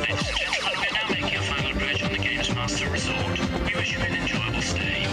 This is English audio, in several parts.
Ladies and gentlemen, we now make your final bridge on the Gamesmaster Resort. We wish you an enjoyable stay.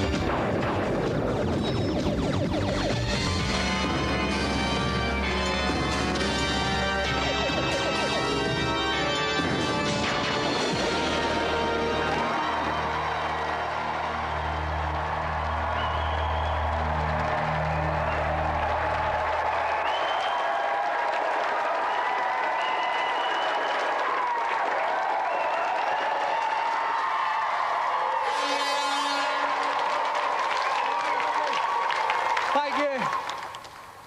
Thank you.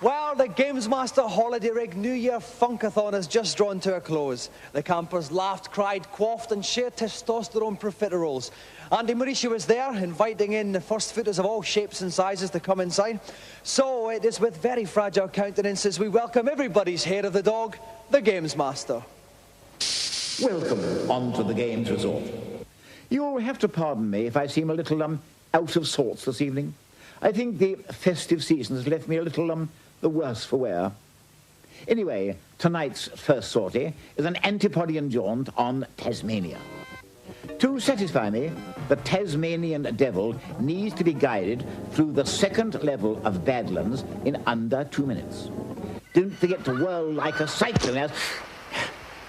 Well, the Gamesmaster Holiday Rig New Year Funkathon has just drawn to a close. The campers laughed, cried, quaffed and shared testosterone profiteroles. Andy Mauricio was there, inviting in the first footers of all shapes and sizes to come inside. So it is with very fragile countenances we welcome everybody's hair of the dog, the Gamesmaster. Welcome onto the Games Resort. You'll have to pardon me if I seem a little out of sorts this evening. I think the festive season has left me a little the worse for wear. Anyway, tonight's first sortie is an Antipodean jaunt on Tasmania. To satisfy me, the Tasmanian devil needs to be guided through the second level of Badlands in under 2 minutes. Don't forget to whirl like a cyclone as...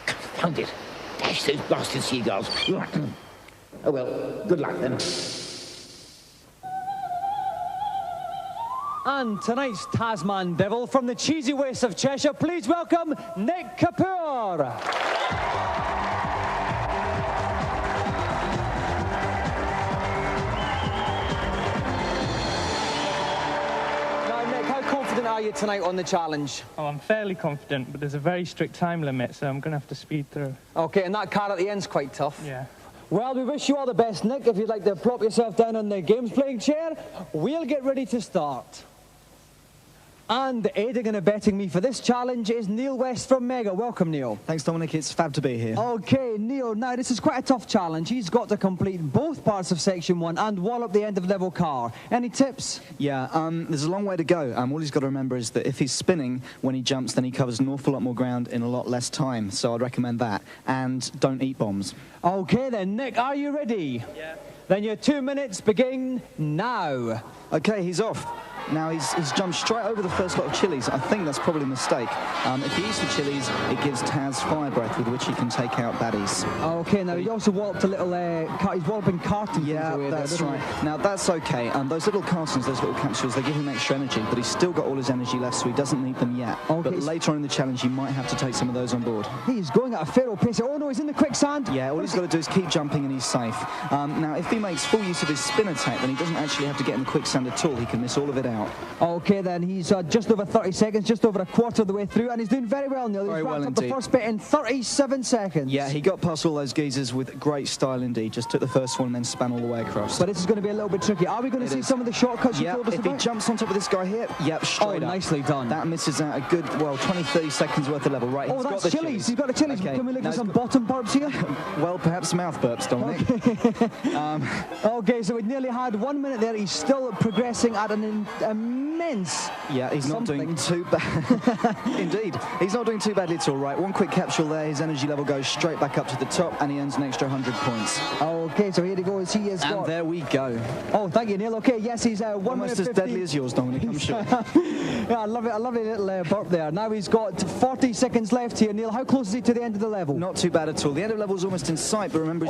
Confound it. Dash those blasted seagulls. Oh well, good luck then. And tonight's Tasman Devil from the cheesy wastes of Cheshire, please welcome Nick Kapoor. Now, Nick, how confident are you tonight on the challenge? Oh, I'm fairly confident, but there's a very strict time limit, so I'm going to have to speed through. Okay, and that car at the end's quite tough. Yeah. Well, we wish you all the best, Nick. If you'd like to prop yourself down on the games playing chair, we'll get ready to start. And aiding and abetting me for this challenge is Neil West from Mega. Welcome, Neil. Thanks, Dominic. It's fab to be here. Okay, Neil, now this is quite a tough challenge. He's got to complete both parts of Section 1 and wallop the end of level car. Any tips? Yeah, there's a long way to go. All he's got to remember is that if he's spinning when he jumps, then he covers an awful lot more ground in a lot less time. So I'd recommend that. And don't eat bombs. Okay then, Nick, are you ready? Yeah. Then your 2 minutes begin now. Okay, he's off. Now, he's jumped straight over the first lot of chilies. I think that's probably a mistake. If he eats the chilies, it gives Taz fire breath with which he can take out baddies. Okay, now he also walloped a little, he's walloping cartons. Yeah, that's right. Now, that's okay. Those little cartons, those little capsules, they give him extra energy, but he's still got all his energy left, so he doesn't need them yet. Okay. But later on in the challenge, he might have to take some of those on board. He's going at a feral pace. Oh no, he's in the quicksand. Yeah, all he's got to do is keep jumping and he's safe. Now, if he makes full use of his spin attack, then he doesn't actually have to get in the quicksand at all. He can miss all of it out. Okay then, he's just over 30 seconds, just over a quarter of the way through, and he's doing very well, Neil. He's wrapped up the first bit in 37 seconds. Yeah, he got past all those geezers with great style indeed. Just took the first one and then span all the way across. But this is going to be a little bit tricky. Are we going to see some of the shortcuts you told us about? If he jumps on top of this guy here, yep, straight up. Nicely done. That misses out a good, 20-30 seconds worth of level, right? Oh, that's chilies. He's got the chilies. Okay. Can we look at some bottom burps here? Well, perhaps mouth burps, Dominic. Okay, so we nearly had 1 minute there. He's still progressing at an immense... Yeah, he's not doing too bad. Indeed, he's not doing too badly at all, right? One quick capsule there, his energy level goes straight back up to the top, and he earns an extra 100 points. Okay, so here he goes. He is. And there we go. Oh, thank you, Neil. Okay, yes, he's 1 almost minute as deadly as yours, Dominic. I'm sure. Yeah, I love it. A lovely little burp there. Now he's got 40 seconds left here, Neil. How close is he to the end of the level? Not too bad at all. The end of the level is almost in sight, but remember,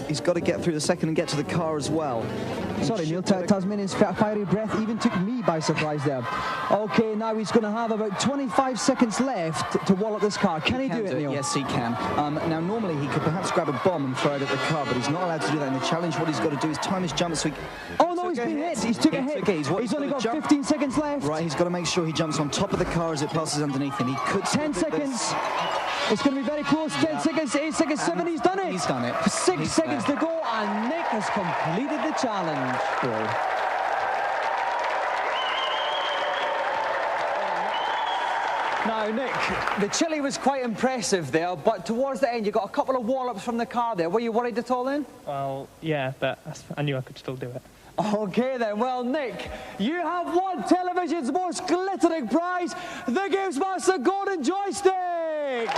he's got to get through the second and get to the car as well. Sorry, Neil. Tasmanian's fiery breath even took me by surprise there. Okay, now he's going to have about 25 seconds left to wallop this car. Can he do it, Neil? Yes, he can. Now, normally he could perhaps grab a bomb and throw it at the car, but he's not allowed to do that in the challenge. What he's got to do is time his jump so he... Oh, no, he's been hit. He's took a hit. He's only got 15 seconds left. Right, he's got to make sure he jumps on top of the car as it passes underneath him. He could... 10 seconds. It's going to be very close. 10 seconds, 8 seconds, 7. He's done it. He's done it. 6 seconds to go, and Nick has completed the challenge. Now, Nick, the chili was quite impressive there, but towards the end you got a couple of wallops from the car there. Were you worried at all then? Well, yeah, but I knew I could still do it. Okay then, well Nick, you have won television's most glittering prize, the Gamesmaster Golden Joystick!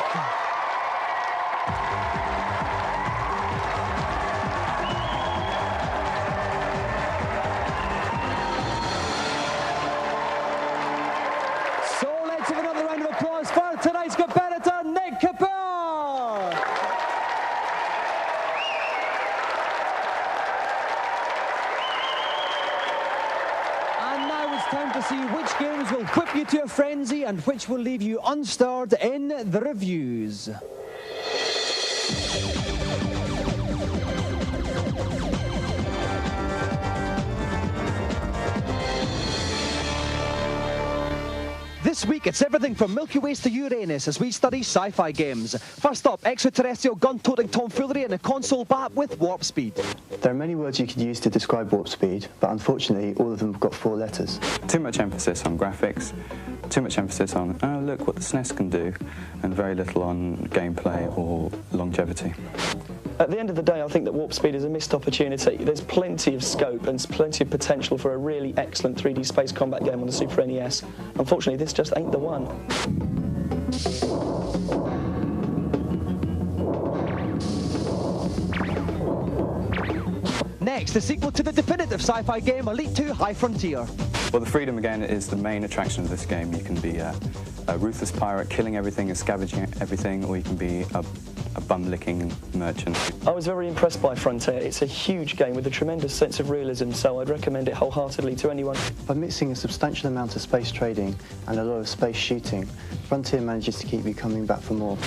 So let's give another round of applause for tonight's competitor, Nick Kapoor! Time to see which games will whip you to a frenzy and which will leave you unstirred in the reviews. This week, it's everything from Milky Ways to Uranus as we study sci-fi games. First up, extraterrestrial gun-toting tomfoolery and a console bat with warp speed. There are many words you could use to describe warp speed, but unfortunately, all of them have got 4 letters. Too much emphasis on graphics, too much emphasis on, oh, look what the SNES can do, and very little on gameplay or longevity. At the end of the day, I think that warp speed is a missed opportunity. There's plenty of scope and plenty of potential for a really excellent 3D space combat game on the Super NES. Unfortunately, this just ain't the one. Next, the sequel to the definitive sci-fi game Elite 2 High Frontier. Well, the freedom, again, is the main attraction of this game. You can be a ruthless pirate, killing everything and scavenging everything, or you can be a bum-licking merchant. I was very impressed by Frontier. It's a huge game with a tremendous sense of realism, so I'd recommend it wholeheartedly to anyone. By mixing a substantial amount of space trading and a lot of space shooting, Frontier manages to keep you coming back for more.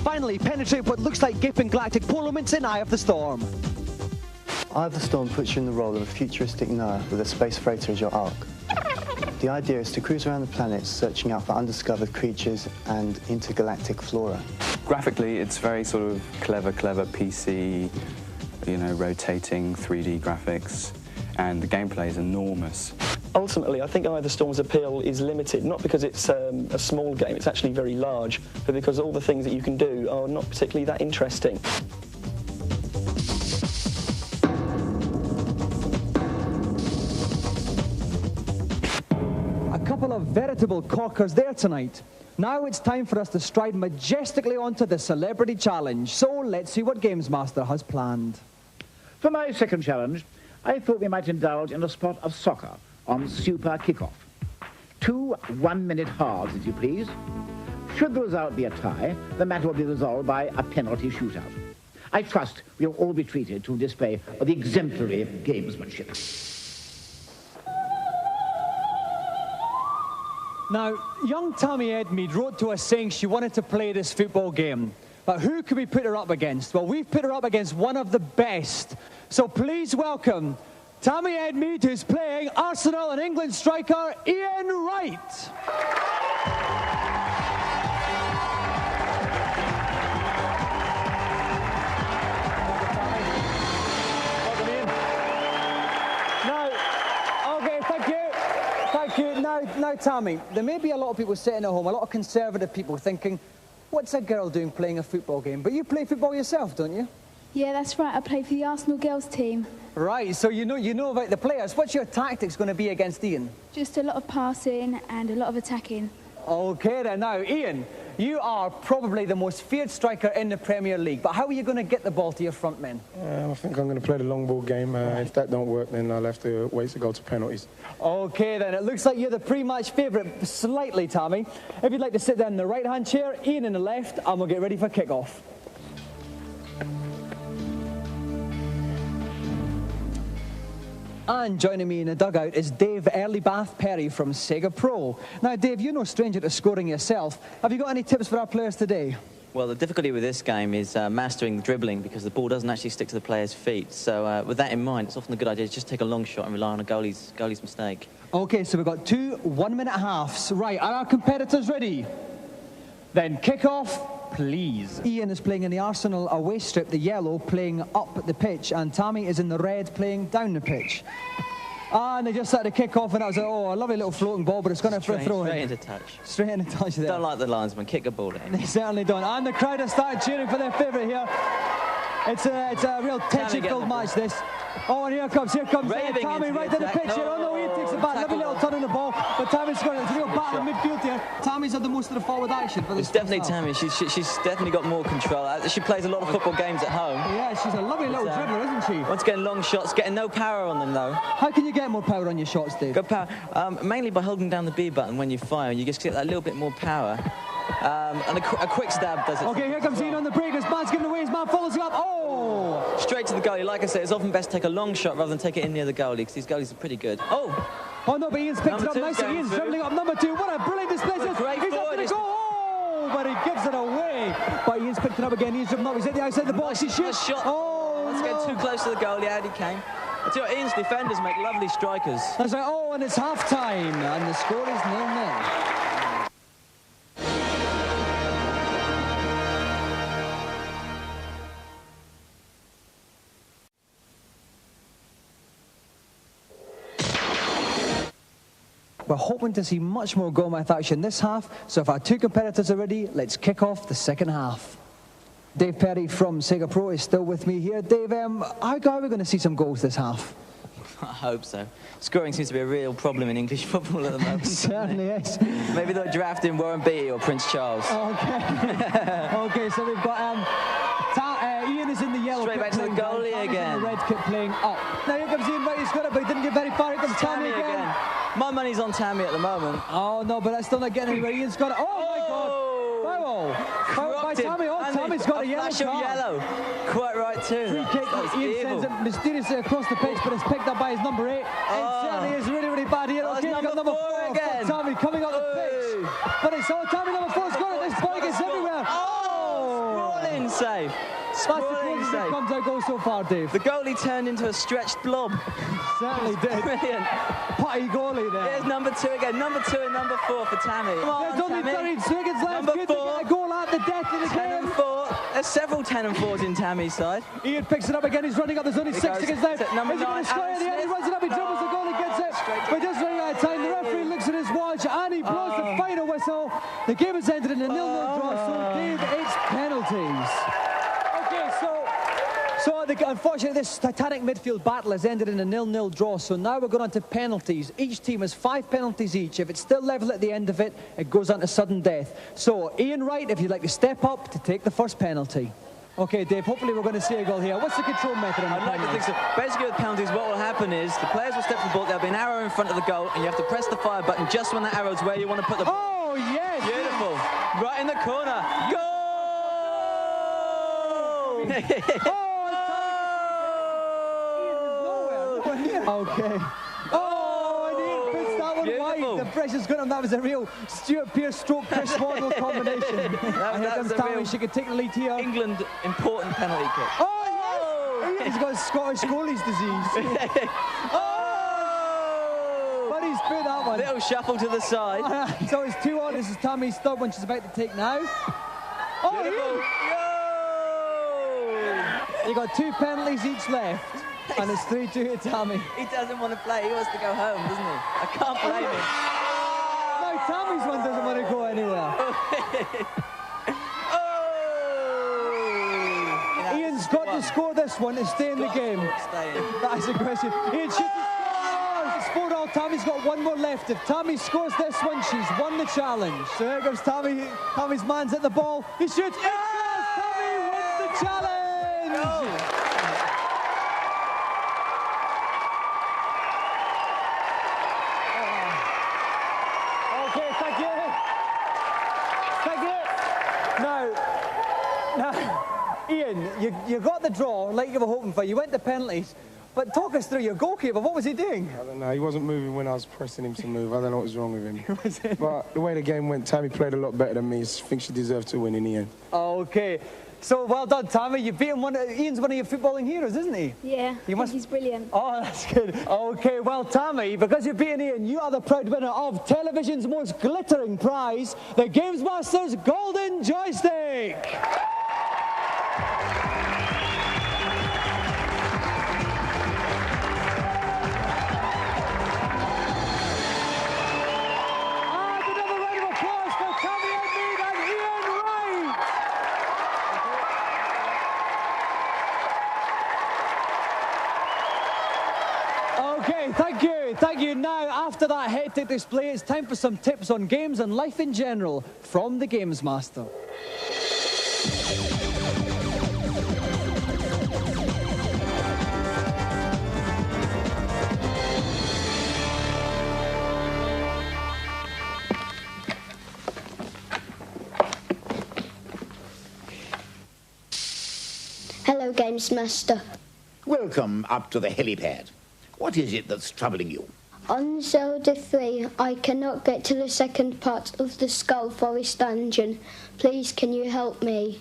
Finally, penetrate what looks like gaping galactic polar mints in Eye of the Storm. Eye of the Storm puts you in the role of a futuristic nerd with a space freighter as your ark. The idea is to cruise around the planets searching out for undiscovered creatures and intergalactic flora. Graphically, it's very sort of clever PC, you know, rotating 3D graphics, and the gameplay is enormous. Ultimately, I think Eye of the Storm's appeal is limited, not because it's a small game, it's actually very large, but because all the things that you can do are not particularly that interesting. A couple of veritable corkers there tonight. Now it's time for us to stride majestically onto the Celebrity Challenge. So let's see what Gamesmaster has planned. For my second challenge, I thought we might indulge in a spot of soccer on Super Kickoff. 2 one-minute halves, if you please. Should the result be a tie, the matter will be resolved by a penalty shootout. I trust we'll all be treated to a display of the exemplary gamesmanship. Now, young Tammy Edmead wrote to us saying she wanted to play this football game. But who could we put her up against? Well, we've put her up against one of the best. So please welcome Tammy Edmead, who's playing Arsenal and England striker Ian Wright. Now, Tammy, there may be a lot of people sitting at home, a lot of conservative people thinking, what's a girl doing playing a football game? But you play football yourself, don't you? Yeah, that's right. I play for the Arsenal girls team. Right, so you know about the players. What's your tactics going to be against Ian? Just a lot of passing and a lot of attacking. Okay then, now Ian, you are probably the most feared striker in the Premier League, but how are you going to get the ball to your front men? I think I'm going to play the long ball game. If that don't work, then I'll have to wait to go to penalties. Okay then, it looks like you're the pre-match favourite slightly, Tammy. If you'd like to sit down in the right-hand chair, Ian in the left, and we'll get ready for kick-off. And joining me in the dugout is Dave Earlybath Perry from Sega Pro. Now, Dave, you're no stranger to scoring yourself. Have you got any tips for our players today? Well, the difficulty with this game is mastering dribbling because the ball doesn't actually stick to the player's feet. So with that in mind, it's often a good idea to just take a long shot and rely on a goalie's mistake. OK, so we've got 2 one-minute halves. Right, are our competitors ready? Then kick off please. Ian is playing in the Arsenal away strip, the yellow, playing up the pitch, and Tammy is in the red, playing down the pitch. And they just started to kick off, and that was a lovely little floating ball, but it's going for a throw in. Straight into touch. Straight into touch there. Don't like the linesman, kick a ball in. They certainly don't. And the crowd have started cheering for their favourite here. It's a real tension-filled match, this. Oh, and here comes Tammy right to the pitch here. Oh no, Ian takes it back. Lovely little turn on the ball, but Tammy's got it. It's a real battle in midfield here. Tammy's had the most of the forward action. It's definitely Tammy. She's definitely got more control. She plays a lot of football games at home. Yeah, she's a lovely little dribbler, isn't she? Once getting long shots, getting no power on them though. How can you get more power on your shots, Dave? Good power. Mainly by holding down the B button when you fire. You just get that little bit more power. And a quick stab does it. Okay, here comes Ian on the break. His man's giving away. His man follows him up. Oh! Straight to the goalie. Like I said, it's often best to take a long shot rather than take it in near the goalie, because these goalies are pretty good. Oh no, but Ian's picked it up nicely. Ian's dribbling up number 2. What a brilliant display. He's up to the goal. Oh, but he gives it away. But Ian's picked it up again. Ian's dribbling up. He's at the outside of the box. He shoots. Shot. Oh, let's get too close to the goalie. Out he came. I tell you what, Ian's defenders make lovely strikers. That's right. Oh, and it's half-time, and the score is 0-0. We're hoping to see much more goal-mouth action this half, so if our two competitors are ready, let's kick off the second half. Dave Perry from Sega Pro is still with me here. Dave, how are we going to see some goals this half? I hope so. Scoring seems to be a real problem in English football at the moment. Certainly is. Maybe they'll draft in Warren Beatty or Prince Charles. Okay. Okay, so we've got Ian is in the yellow. Straight back to the goalie again. In the red kit playing up. Now here comes Ian right. He's got it, but he didn't get very far. Here comes Tammy again. My money's on Tammy at the moment. Oh no, but that's still not getting anywhere. Ian's got it. Oh my God! Foul by Tammy. Oh, Tammy's got a yellow card. Yellow. Quite right too. Free kick. Ian sends it mysteriously across the pitch, but it's picked up by his number 8. It certainly is really, really bad here. Okay, we've got number 4 again. Tammy coming up the pitch, but it's all Tammy number 4's got it. This ball gets everywhere. Sprawling save. That's the closest it comes out goal so far, Dave. The goalie turned into a stretched blob. Certainly did. Brilliant. Putty goalie there. Here's number 2 again. Number 2 and number 4 for Tammy. Come on, there's only 30 seconds left. Number 4. To get a goal at the death of the 10 game. and 4. There's several 10 and 4s in Tammy's side. Ian picks it up again. He's running up. There's only 6 seconds left. Is he going to score in the end? He runs it up. He dribbles the goal. He gets it. But just running out of time. The referee looks at his watch and he blows the final whistle. The game has ended in a 0-0 draw. So, Dave, it's penalties. So unfortunately, this titanic midfield battle has ended in a 0-0 draw. So now we're going on to penalties. Each team has 5 penalties each. If it's still level at the end of it, it goes on to sudden death. So Ian Wright, if you'd like to step up to take the first penalty. Okay, Dave, hopefully we're going to see a goal here. What's the control method on the I'd like to think so. Basically with penalties, what will happen is the players will step to the ball, there'll be an arrow in front of the goal, and you have to press the fire button just when that arrow's where you want to put the ball. Oh, yes! Beautiful. Right in the corner. Goal! Okay. Oh, and Ian puts that one wide. The pressure's got him. That was a real Stuart Pearce stroke Chris Waddle combination. And here comes Tammy. She can take the lead here. England important penalty kick. Oh, yes! He's got Scottish goalie's disease. But he's put that one. Little shuffle to the side. So it's 2-1. This is Tammy's third one she's about to take now. Oh, you got 2 penalties each left. And it's 3-2 to Tammy. He doesn't want to play. He wants to go home, doesn't he? I can't blame him. No, Tammy's one doesn't want to go anywhere. Ian's got to score this one to stay in the game. That is a question. Ian shoots. It's 4-4. Tammy's got 1 more left. If Tammy scores this one, she's won the challenge. So here comes Tammy. Tammy's man's at the ball. He shoots. Yes! Tammy wins the challenge! Ian, you got the draw like you were hoping for. You went to penalties. But talk us through your goalkeeper. What was he doing? I don't know. He wasn't moving when I was pressing him to move. I don't know what was wrong with him. But the way the game went, Tammy played a lot better than me. I think she deserved to win in the end. Okay. So well done, Tammy. You've beaten Ian's one of your footballing heroes, isn't he? Yeah, he's brilliant. Oh, that's good. Okay, well, Tammy, because you've beaten Ian, you are the proud winner of television's most glittering prize, the Gamesmaster's Golden Joystick. Okay, thank you. Thank you. Now, after that hectic display, it's time for some tips on games and life in general from the Gamesmaster. Hello, Gamesmaster. Welcome up to the helipad. What is it that's troubling you? On Zelda 3, I cannot get to the second part of the Skull Forest dungeon. Please, can you help me?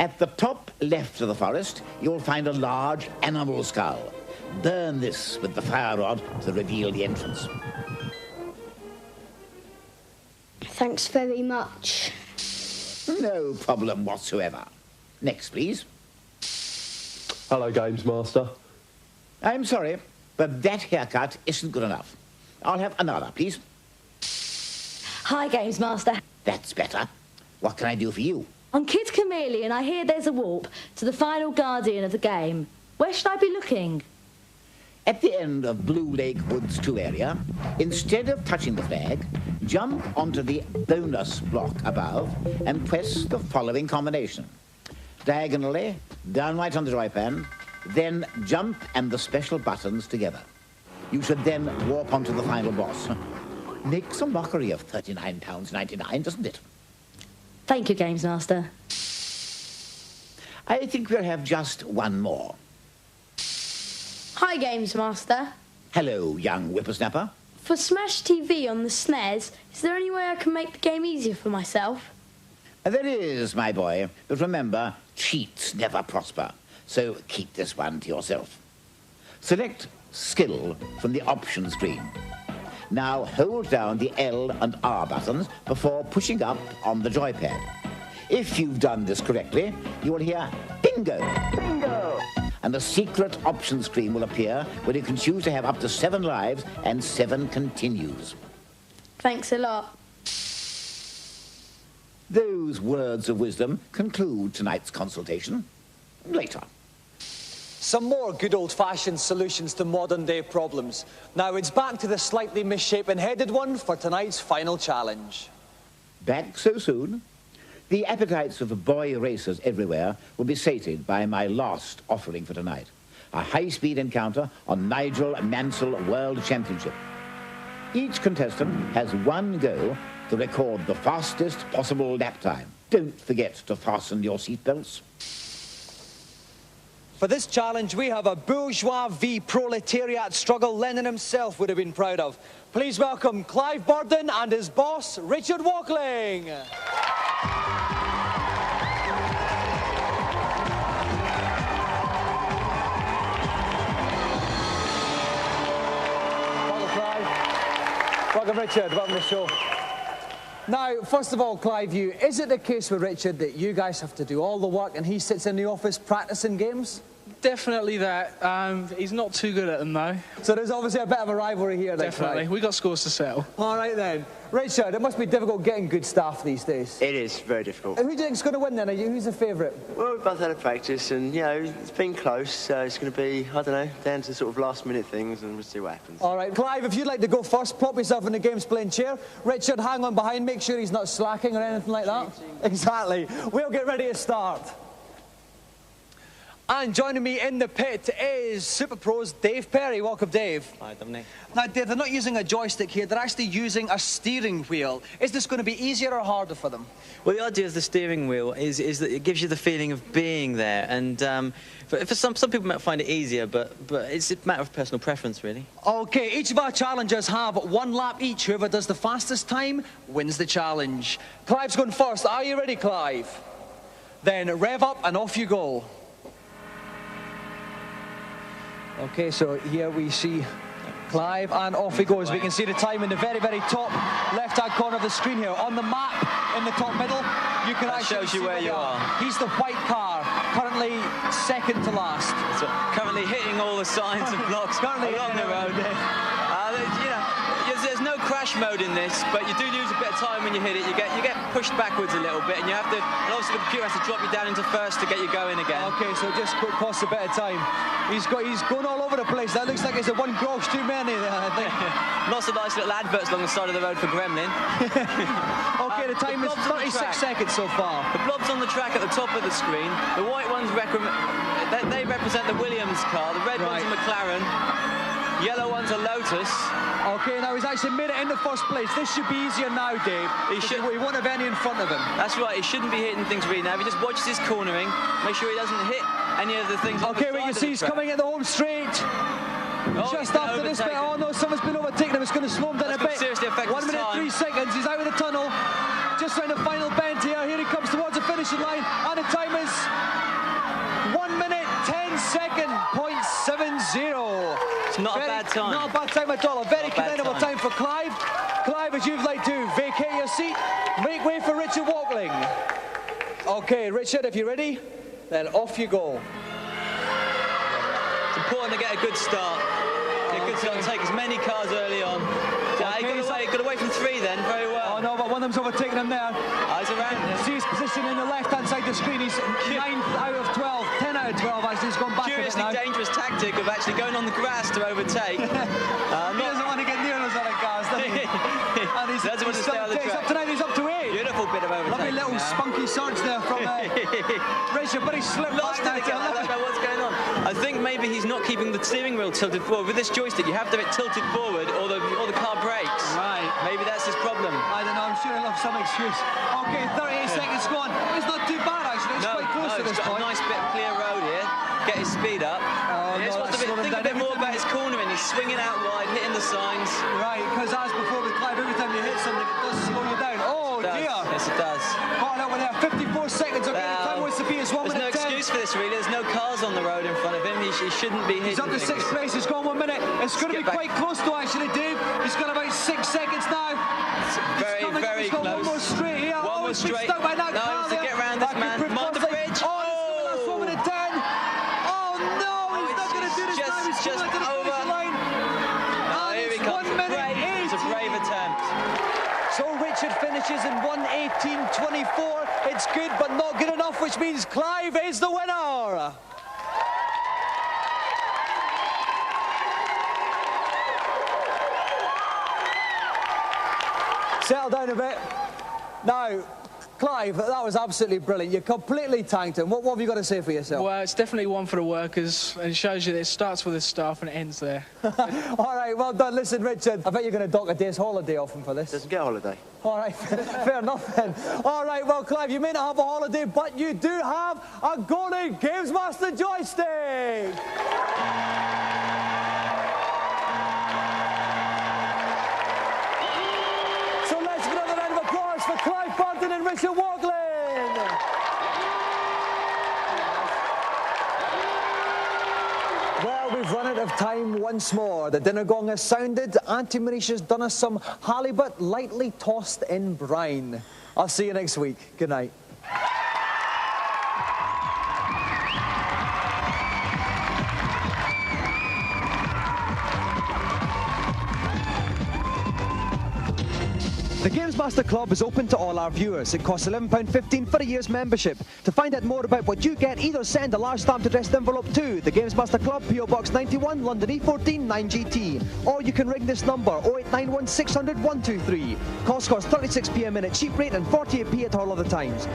At the top left of the forest, you'll find a large animal skull. Burn this with the fire rod to reveal the entrance. Thanks very much. No problem whatsoever. Next, please. Hello, Gamesmaster. I'm sorry, but that haircut isn't good enough. I'll have another, please. Hi, Gamesmaster. That's better. What can I do for you? I'm Kid Chameleon. I hear there's a warp to the final guardian of the game. Where should I be looking? At the end of Blue Lake Woods 2 area, instead of touching the flag, jump onto the bonus block above and press the following combination. Diagonally, downright on the joypad, then jump and the special buttons together. You should then warp onto the final boss. Makes a mockery of £39.99, doesn't it? Thank you, Gamesmaster. I think we'll have just one more. Hi, Gamesmaster. Hello, young whippersnapper. For Smash TV on the SNES, is there any way I can make the game easier for myself? There is, my boy, but remember, cheats never prosper. So keep this one to yourself. Select Skill from the options screen. Now hold down the L and R buttons before pushing up on the joypad. If you've done this correctly, you will hear bingo. Bingo! And the secret options screen will appear where you can choose to have up to 7 lives and 7 continues. Thanks a lot. Those words of wisdom conclude tonight's consultation. Later. Some more good old-fashioned solutions to modern-day problems. Now it's back to the slightly misshapen headed one for tonight's final challenge. Back so soon? The appetites of boy racers everywhere will be sated by my last offering for tonight. A high-speed encounter on Nigel Mansell World Championship. Each contestant has one go to record the fastest possible lap time. Don't forget to fasten your seatbelts. For this challenge, we have a bourgeois v proletariat struggle Lenin himself would have been proud of. Please welcome Clive Burden and his boss, Richard Walkling. Welcome, Clive. Welcome, Richard. Welcome to the show. Now, first of all, Clive, is it the case with Richard that you guys have to do all the work and he sits in the office practicing games? Definitely that. He's not too good at them, though. So there's obviously a bit of a rivalry here, then, Definitely. Clive. We got scores to settle. All right, then. Richard, it must be difficult getting good staff these days. It is very difficult. Who do you think's going to win, then? Who's the favourite? Well, we've both had a practice, and, you know, it's been close, so it's going to be, I don't know, down to sort of last-minute things, and we'll see what happens. All right, Clive, if you'd like to go first, plop yourself in the game's playing chair. Richard, hang on behind, make sure he's not slacking or anything like that. Exactly. We'll get ready to start. And joining me in the pit is Super Pro's Dave Perry. Welcome, Dave. Hi, Dominic. Now, Dave, they're not using a joystick here. They're actually using a steering wheel. Is this going to be easier or harder for them? Well, the idea of the steering wheel is that it gives you the feeling of being there. And for some people might find it easier, but it's a matter of personal preference, really. OK, each of our challengers have 1 lap each. Whoever does the fastest time wins the challenge. Clive's going first. Are you ready, Clive? Then rev up and off you go. Okay, so here we see Clive, and off he goes. We can see the time in the very, very top left-hand corner of the screen here. On the map, in the top middle, you can actually shows you see where you are. He's the white car, currently second to last. So, currently hitting all the signs and blocks along the road. There's no crash mode in this, but you do lose a bit of time when you hit it. You get pushed backwards a little bit, and you have to. And obviously the computer has to drop you down into first to get you going again. Okay, so it just costs a bit of time. He's going all over the place. That looks like it's a one grosh too many there, I think. Lots of nice little adverts along the side of the road for Gremlin. Okay, the time is 36 seconds so far. The blobs on the track at the top of the screen. The white ones they represent the Williams car. The red one's a McLaren. Yellow one's a Lotus. Okay, now he's actually made it in the first place. This should be easier now, Dave. He won't have any in front of him. That's right, he shouldn't be hitting things really now. If he just watches his cornering, make sure he doesn't hit any of the things on the Okay, we can see he's coming at the home straight. Just after this bit, oh no, someone's been overtaken him. It's going to slow him down a bit. Seriously affect 1 minute, 3 seconds. He's out of the tunnel. Just around the final bend here. Here he comes towards the finishing line. And the time is 1 minute, 10 seconds, .70. It's not a bad time. Not a bad time at all. A very commendable time for Clive. Clive, as you'd like to vacate your seat, make way for Richard Walkling. Okay, Richard, if you're ready, then off you go. It's important to get a good start. Get a good start and take as many cars early on. He got away from 3 then, very well. Oh no, but one of them's overtaken him there. Eyes around him. See his position in the left-hand side of the screen. He's 9 out of 12, 10 out of 12 actually. He's gone back a bit now. Curiously dangerous tactic of actually going on the grass to overtake. He doesn't want to get near those other cars, does he? And he's up to 9, he's up to 8. Beautiful bit of overtaking. Lovely little spunky surge there from Richard, but he slipped lost it again. I don't know what's going on. I think maybe he's not keeping the steering wheel tilted forward. With this joystick, you have to have it tilted forward, or the car brakes. Right. Maybe that's his problem. I don't know. I'm sure he'll have some excuse. Okay, 38 seconds gone. It's not too bad actually. It's quite close to this point. A nice bit of clear road here. Get his speed up. Think a bit more about his cornering. He's swinging out wide, hitting the signs. Right, because as before with Clive, every time you hit something, it does slow you down. Oh dear. Yes, it does. Caught out with there. 54 seconds. Okay, the time wants to be his 1 minute 10. There's no excuse for this, really. There's no cars on the road in front of him. He shouldn't be hitting. He's up to 6th place. He's gone 1 minute. It's going to be quite close though, actually, Dave. He's got about 6 seconds now. Very, very close. One more straight here. One more straight. Stuck by that car to get round this man. Mind the bridge. Oh, it's 1 minute 10. Oh no, he's not going to do this now. He's just over the finish line. Here he comes. 1 minute 8. It's a brave attempt. So Richard finishes in 1:18.24. It's good, but not good enough, which means Clive is the winner. Settle down a bit. Now, Clive, that was absolutely brilliant. You completely tanked him. What have you got to say for yourself? Well, it's definitely one for the workers. It shows you that it starts with the staff and it ends there. All right, well done. Listen, Richard, I bet you're going to dock a day's holiday off him for this. Doesn't get a holiday. All right, fair enough then. All right, well, Clive, you may not have a holiday, but you do have a golden Gamesmaster joystick. So let's give another round of applause for Clive Barton and Richard Walkling. Well, we've run out of time once more. The dinner gong has sounded. Auntie Marisha's done us some halibut lightly tossed in brine. I'll see you next week. Good night. The Gamesmaster Club is open to all our viewers. It costs £11.15 for a year's membership. To find out more about what you get, either send a large stamped addressed envelope to the Gamesmaster Club, PO Box 91, London E14 9GT. Or you can ring this number, 0891 600 123. Calls cost 36p a minute, cheap rate, and 48p at all other times.